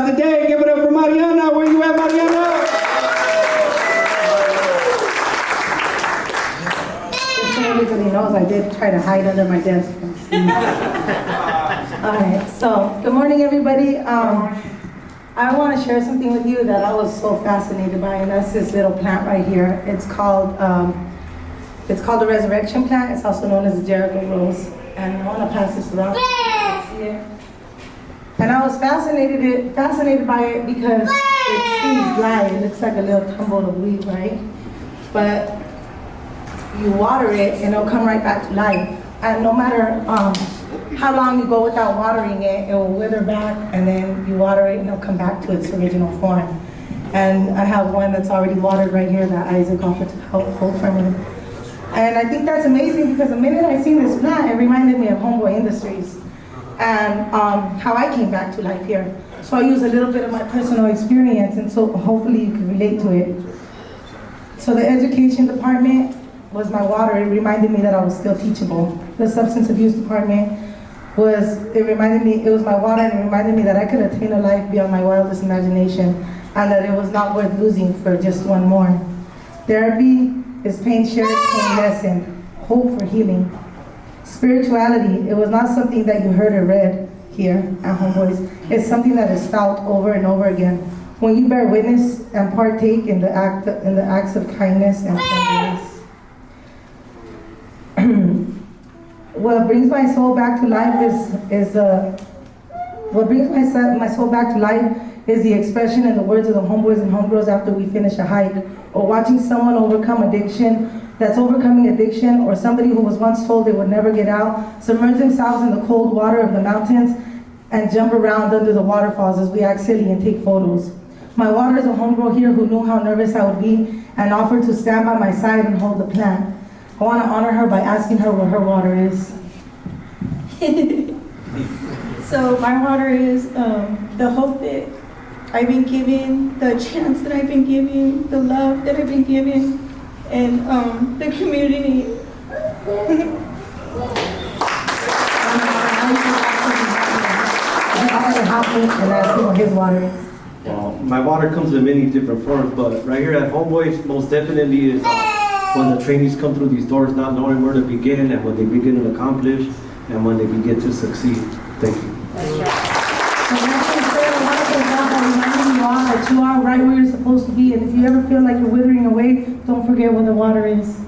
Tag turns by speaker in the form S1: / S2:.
S1: of the day. Give it up for Mariana. Where you at, Mariana?
S2: Just so everybody knows, I did try to hide under my desk. All right, so good morning, everybody. I want to share something with you that I was so fascinated by, and that's this little plant right here. It's called the resurrection plant. It's also known as the Jericho rose. And I want to pass this around. Yeah. And I was fascinated by it because it seems dry. It looks like a little tumble of leaves, right? But you water it and it'll come right back to life. And no matter how long you go without watering it, it will wither back, and then you water it and it'll come back to its original form. And I have one that's already watered right here that Isaac offered to hold for me. And I think that's amazing because the minute I seen this plant, it reminded me of Homeboy Industries and how I came back to life here. So I use a little bit of my personal experience, and so hopefully you can relate to it. So the education department was my water. It reminded me that I was still teachable. The substance abuse department it was my water, and it reminded me that I could attain a life beyond my wildest imagination, and that it was not worth losing for just one more. Therapy is pain shared, pain lessened, hope for healing. Spirituality, it was not something that you heard or read here at Homeboys. It's something that is felt over and over again. When you bear witness and partake in the acts of kindness and tenderness. What brings my soul back to life is the expression and the words of the homeboys and homegirls after we finish a hike, or watching someone overcoming addiction, or somebody who was once told they would never get out, submerge themselves in the cold water of the mountains and jump around under the waterfalls as we act silly and take photos. My water is a homegirl here who knew how nervous I would be and offered to stand by my side and hold the plant. I want to honor her by asking her what her water is.
S3: So my water is the hope that I've been given, the chance that I've been given, the love that I've been given, and the community.
S1: Well, my water comes in many different forms, but right here at Homeboys, most definitely is when the trainees come through these doors not knowing where to begin, and when they begin to accomplish, and when they begin to succeed. Thank you.
S2: That you are right where you're supposed to be, and if you ever feel like you're withering away, don't forget where the water is.